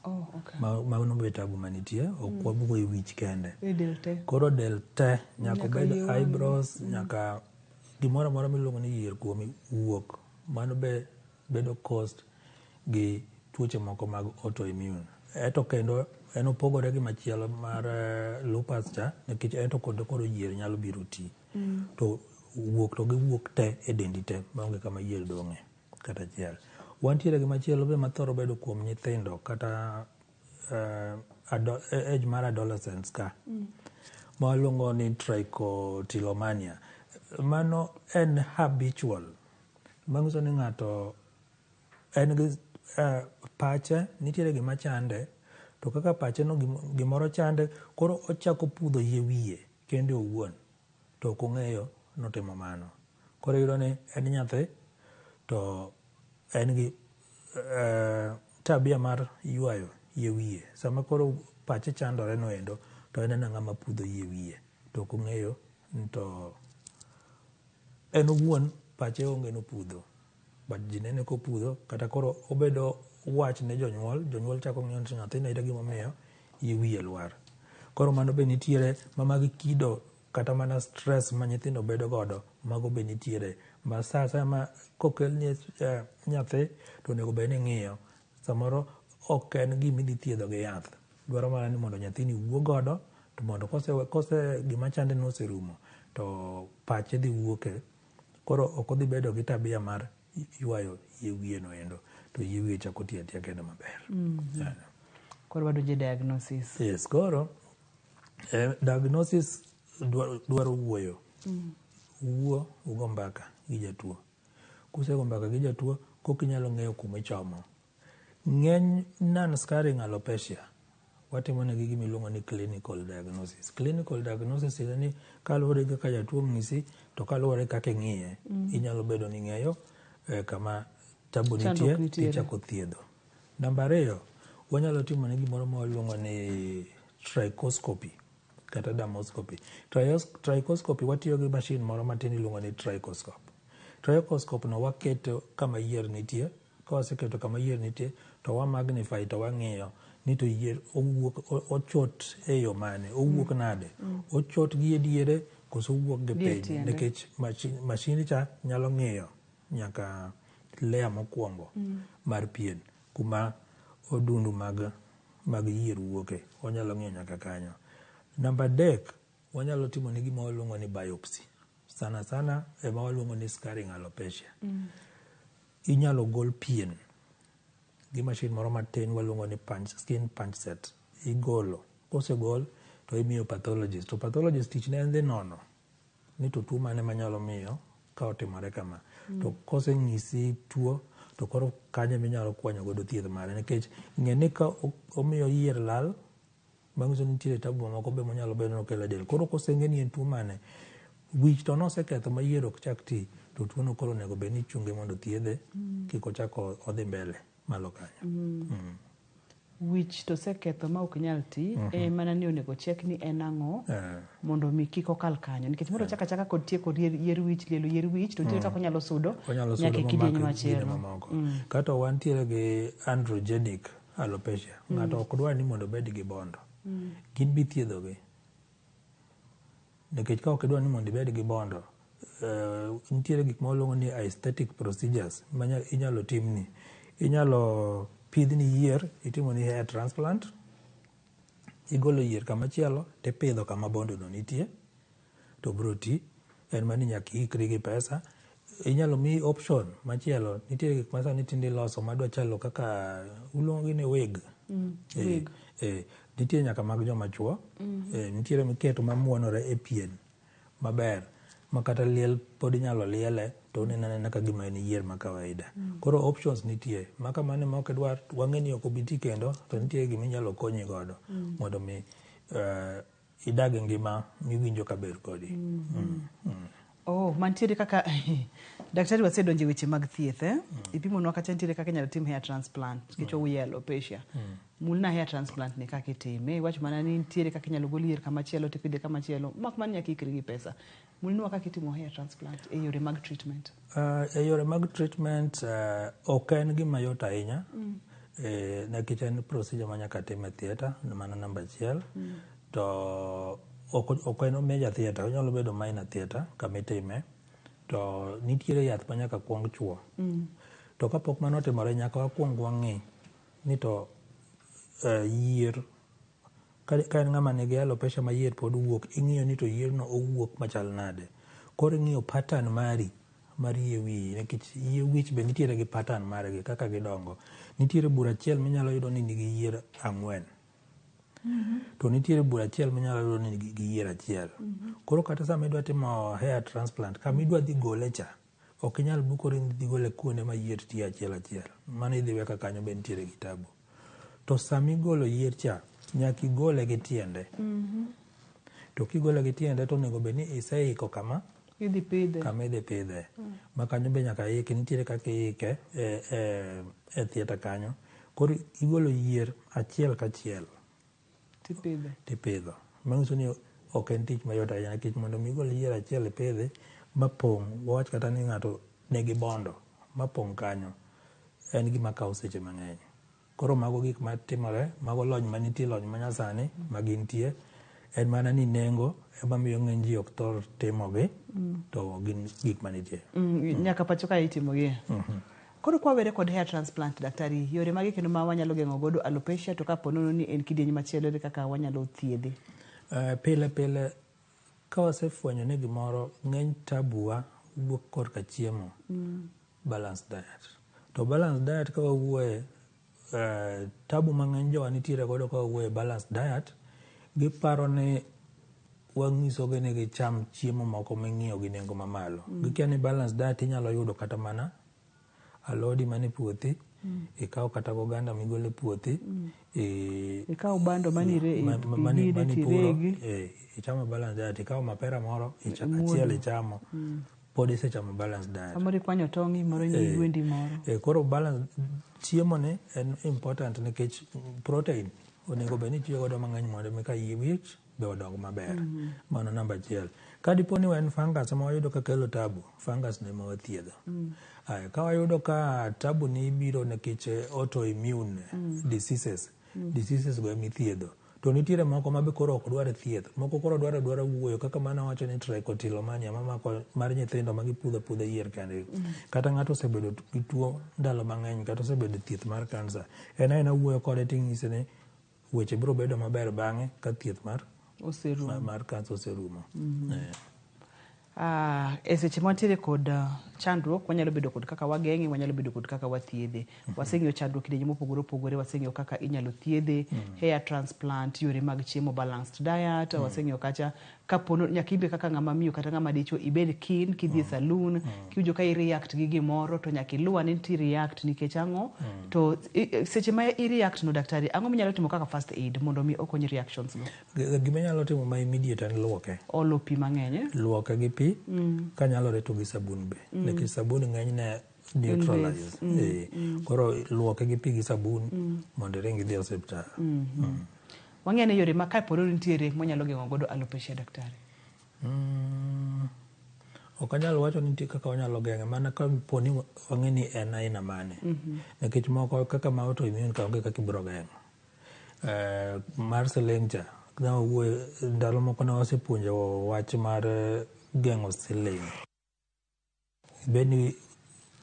Oh, okay. Mano be tabu manitie, ok wabugo e wich kende. Del te. Koro del te, nyaka bed eyebrows, nyaka gimoro amora miluongo ni yier kuom wuok. Mano be bedo caused gi tuoche moko mag autoimmune. eto kendo en opogore gi machielo mar lupus cha nikech eto koro yier nyalo biro ti to wuok to giwuok te e dendi te maonge kama yier dong'e kata achiel. Wantiere gi machielo be mathoro bedo kuom nyithindo kata age mar adolescence ka ma waluongo ni trichotillomania. Mano en habitual, manyiso ni ng'ato en gi pache nitiere gima chande, to kaka pache no gimoro chande, koro ochako pudho yie wiye kende owuon, to ok ong'eyo notimo mano. Koro iyudo ni en nyathi to en gi tabia mar ywayo yie wiye. Sama koro pache chandore noendo, to en ng'ama pudho yie wiye, to ok ong'eyo to en owuon pache onge nopudho, but ji nene kopudho, kata koro obedo wach ne jonyuol chako ng'iyo ni nyathina ere gimomiyo yie wiye lwar. Koro mano be nitiere mamagi kido kata mana stress ma nyithindo bedo godo, mago be nitiere. Ma sama kokelni nyathi to onego bed ni ng'iyo, samoro ok en gimidhi thiedho gi yath, dwaro mana ni mondo nyathini wuo godo, to mondo kose gima chande no oserumo, to pache dhi wuoke. Koro ok odhi bedo gi tabia mar ywayo yie wiye noendo, to yie wiye chako tiyo atiya kendo maber. Koro wadonjo e diagnosis. Yes, koro diagnosis dwaro wuoyo. Wuo, ugo mbaka gi jatuo. Kusego mbaka gi jatuo, koki nyalo ng'eyo kuma ichomo. Ng'eny non-scarring alopecia watimo negi gima iluongo ni clinical diagnosis. Clinical diagnosis en ni kaluwore gi kaka jatuo ng'isi, to kaluwore kaka ing'iye, inyalo bedo ni ng'eyo kama tabu nitie, ichako thiedho. Namba 2, wanyalo timo ne gimoro ma waluongo ni trichoscopy kata dermoscopy. Trichoscopy watiyo gi mashin moro matin iluongo ni trichoscope. Trichoscope no waketo kama yier nitie, ka waseketo kama yier nitie, to wa magnify to wang'iyo ni to yier owuok ochot e yo mane, owuok nade, ochot gi ediere koso owuok gi piny, nikech mashin cha nyalo ng'iyo nyaka layer mokwongo mar pien, kuma odundu mag yier wuoke, wanyalo ng'iyo nyaka kanyo. Namba 3, wanyalo timo ni gima waluongo ni biopsy. Sana ema waluongo ni scarring alopecia. Inyalo gol pien gi mashin moro matin waluongo ni skin punch set. Igolo, kosegol to imiyo pathologist. To pathologist tich ne en dhi nono ni to tuo mane manyalo miyo ka otimore kama. To koseng'isi tuo, to koro kanyo minyalo kwanyo godo thieth mare, nikech ng'e ni ka omiyo yier lal, manyiso ni nitiere tabu moko be monyalo bedo nokelo del. Koro koseng'e ni en tuo mane, wich to noseketho ma yier ok chak ti, to tuo no koro onego bed ni chunge mondo thiedhe, kik ochako odhi mbele malo kanyo. Wich to seketho ma ok nyal ti, mana ni onego chek ni en ang'o mondo mi kik okal kanyo, nikech mondo chaka kod tieko yier wich, lielo yier wich, to nitiere kaka onyalo sudo nyaka kidieny machielo. Kata wantiere gi androgenic alopecia. Ng'ato ok dwar ni mondo bed gi bondo. Gin bi thiedho gi. Nikech ka ok idwar ni mondo ibed gi bondo, nitiere gik ma waluongo ni aesthetic procedures ma inyalo timni. Inyalo pidhni yier, itimo ni hair transplant, igolo yier kamachielo, tipidho kama bondo no nitie, to bro ti, en mani nyaka ikri gi pesa. Inyalo mi option machielo, nitiere gik ma sani tinde iloso madwa chalo kaka uluongo ni wig. Nitie nyaka mag joma chuo, nitiere miketo mamuonore e pien maber, ma kata liel pod inyalo liele, to unenane ka gima en yier ma kawaida. Koro options nitie, maka mane ma ok idwar, wang'eni ok obiti kendo, to nitie gima inyalo konyi godo, mondo mi idag ngima miwinjo kaber kodi. Mantiere kaka daktari wasedonje weche mag thieth, ipimonwa kata nitiere kaka inyalo tim hair transplant, nikech owuoyo alopecia. Mulna hair transplant ni kaka itime, wach mana ni nitiere kaka inyalo gol yier kamachielo tipidhe kamachielo, mak man nyaka ikri gi pesa. Mulnwa kaka itimo hair transplant e yore mag treatment. E yore mag treatment ok en gima yot ahinya, nikech en procedure ma nyaka tim e theatre, mano namba 1. To ok en major theatre, onyalo bedo minor theatre kama itime, to nitiere yath ma nyaka kuong chuo. To kapok mano otimore, nyaka wakuong wang'i ni to yier ka en ng'ama nigi alopecia ma yier pod wuok, ing'iyo ni to yierno owuok machal nade. Koro ing'iyo pattern mari mar yie wiyi, nikech yie wich be nitiere gi pattern margi kaka gidongo. Nitiere bura achiel minyalo yudo ni nigi yier 4, to nitiere bura achiel minyalo yudo ni nigi yier 1. Koro kata sama idwa timo hair transplant, kama idwa dhi gole cha, ok inyal bukori ni dhi gole kuonde ma yier tie achiel. Mano idhi weka kanyo be nitiere kitabu. To sama igolo yier cha, nyaka igole gi tiende. To kigole gi tiende to onego bed ni iseiko kama idhi pidhe. Ma kanyo be nyaka ike, nitiere kaka iike e theater kanyo. Koro igolo yier achiel kachiel tipidho. Manyiso ni ok en tich mayot ahinya, nikech mondo mi igol yier achiel ipidhi mapong', wawach kata ni ng'ato nigi bondo mapong' kanyo, en gima kawo seche mang'eny. Koro mago gik matimore, mago lony manitie, lony manyasani magintie. En mana ni nengo ema miyo ng'eny ji ok thor timogi, to gin gik manitie. Nyaka pacho ka itimogi. Koro kwawere kod hair transplant, daktari, yore mage kendo ma wanyalo geng'o godo alopecia, to kapo nono ni en kidieny machielo kaka wanyalo thiedhe? Pile ka wasefwenyo ni gimoro, ng'eny tabuwa wuok korka chiemo, balanced diet. To balanced diet ka wawuoye, tabu mang'eny jowa nitiere godo ka wawuoye balanced diet, giparo ni wang'isogi ni gicham chiemo moko ming'iyo gi nengo mamalo. Gikia ni balanced diet inyalo yudo kata mana alodi mane puothi, ikaw kata oganda migole puothi, ikaw bando manipuro, ichamo balanced diet, ikaw mapera moro achiel ichamo, pod isechamo balanced diet. Amori kwanyo tongi moro nyigwendi moro. Koro balance chiemo ni en important, nikech protein onego bed ni itiyo godo mang'eny mondo meka yie wich be odong maber. Mano namba 1. Ka dipo ni en fungus ma wayudo ka kelo tabu, fungus ne ma wathiedho. Ka wayudo ka tabu ni biro nikech autoimmune diseases go emithiedho. To nitiere moko ma be koro ok dwar thieth, moko koro dwaro wuoyo, kaka mana wacho ni trichotillomania mamako mar nyithindo ma gipudha yier kendgi. Kata ng'ato osebedo gi tuo ndalo mang'eny, kata osebedo thieth mar kansa, en aina wuoyo kode ting'ise ni weche biro bedo maber bang'e ka thieth mar kansa oserumo. E seche mantiere kod chandruok, wanyalo bedo kod kaka wageng'e, wanyalo bedo kod kaka wathiedhe. Waseng'iyo chandruok kidienje mopogore opogore, waseng'iyo kaka inyalo thiedhe, hair transplant, yore mag chiemo, balanced diet, waseng'iyo kacha kapono nyaka ibe kaka ng'ama miyo kata ng'ama dichuo ibed keen kidhi e saloon, kiwinjo ka i-react gi gimoro to nyaka iluwa ni ti-react nikech ang'o. To seche ma i-react no, daktari, ang'o minyalo timo kaka first aid mondo mi okony reactions go? Gima nyalo timo ma immediate en luoke. Olo pi mang'eny. Luoke gi pi, kanyalo reto gi sabun be. Nikech sabun ng'eny ne neutralize. Koro luoke gi pi gi sabun mondo ring idhi osiptal. Wang'ene yore ma kaporo nitiere monyalo geng'o godo alopecia, daktari? Ok anyalo wacho ni nitie kaka wanyalo geng'e, mana ka poni wang'e ni en aina mane. Nikech moko kaka ma autoimmune ka onge kaka ibiro geng'o. Mar siling cha, ndalo moko ne wasepuonjo wach mar geng'o siling. Bed ni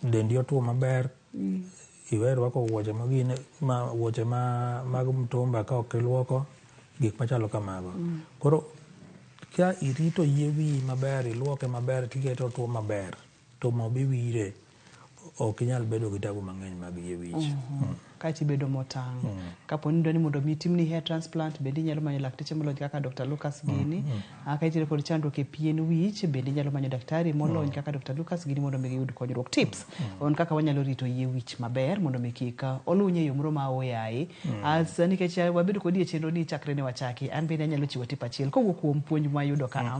dendi otuo maber, iwe rwako wuoche mag mtumba ka ok iluoko, gik machalo kamago. Koro ka irito yie wiyi maber, iluoke maber, tiketo tuo maber, to mobi wire, ok inyal bedo gi tabu mang'eny mag yie wich. Kati bedo motang'. Kapo ni dwani mondo mi timni hair transplant, bende inyalo manyo lakteche molony kaka Dr. Lucas Gini. Ka itiere kod chandruok e pien wich, bende inyalo manyo daktari molony kaka Dr. Lucas Gini mondo mi giyud konyruok. Tips on kaka wanyalo rito yie wich maber mondo mi kik olunye yo moro ma oyaye. Nikech wabedo kodi e chenro ni chakre ne wachaki, an bende anyalo chiwo tip achiel kowuok kuom puonj ma ayudo ka.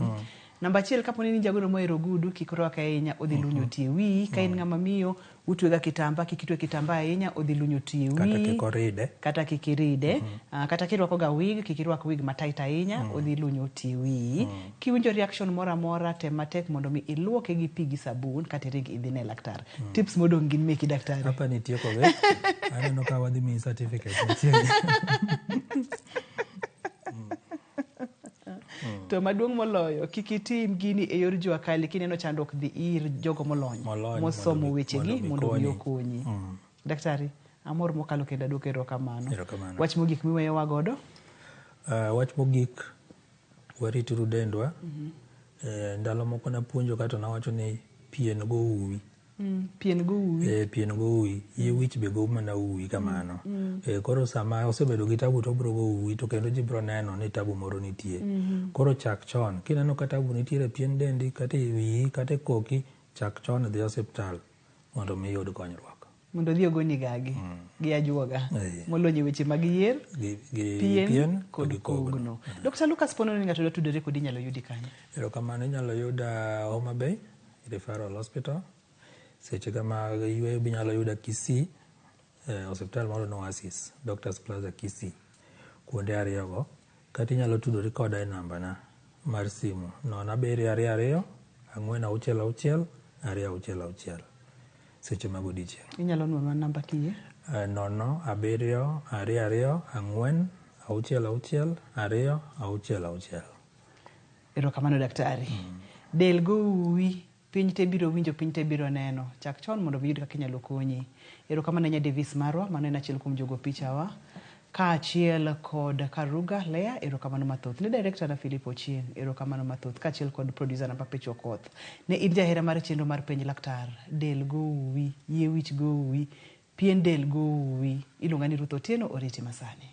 Namba 1, kapo ni jagoro mohero gudu, kik rwak ahinya, odhi lunyo tie wiyi. Ka in ng'ama miyo, utwega kitamba, kik itwe kitamba ahinya, odhi lunyo tie wiyi. Kata kik iride. Kata kirwako ga wig, kik irwak wig matight ahinya, odhi lunyo tie wiyi. Kiwinjo reaction mora mora, tem matek mondo mi iluoke gi pi gi sabun, kata ring idhi ne laktar. Tips modong gin meki, daktari. Hapa nitie koge. Aneno ka wadhi mi certificate. To maduong' moloyo, kik itim gini e yor jua kali, kineno chandruok dhi ir jogo molony mosomo weche gi mondo mi okonyi. Daktari, Amor mokalo kendo aduoko erokamano. Erokamano. Wach mogik miweyowa godo? Wach mogik warituru dendwa. Ndalo moko napuonjo kata nawacho ni pien go uwi. Pien go uwi. Pien go uwi. Yie wich be go mana uwi kamano. Koro sama osebedo gi tabu to biro go uwi to kendo ji biro neno ni tabu moro nitie. Koro chak chon. Kineno ka tabu nitiere pien dendi kata e wiyi kata e koki, chak chon dhi osiptal mondo mi yud konyruok. Mondo dhi ogoni gagi gi ajuoga molonyo weche mag yier, pien kod kogno. Dr. Lucas pono ni ng'ato tudore kodi nyalo yudi kanyo. Erokamano inyalo yuda Homa Bay Referral Hospital. Seche kama yweyo binyalo yuda Kisii, hospital moro no Oasis, Doctors Plaza Kisii. Kuonde ariyogo. Kati inyalo tudori koda e namba na mar simu 0722 466 266. Seche mag odiochieng'. Inyalo nuona namba kiye? 0722 466 266. Erokamano daktari. Del go uwi, piny te biro winjo, piny te biro neno. Chak chon mondo miyud kaka inyalo konyi. Erokamano nya Davis Marwa, mano en achiel kuom jogo pichawa. Ka achiel kod Karuga Lea, erokamano mathoth. Ne director na Philip Ochieng, erokamano mathoth. Ka achiel kod producer na Pape Chokoth. Ne in jahera mar chenro mar Penj Laktar. Del go uwi, yie wich go uwi, pien del go uwi. Iluonga ni Ruth Otieno, oriti masani.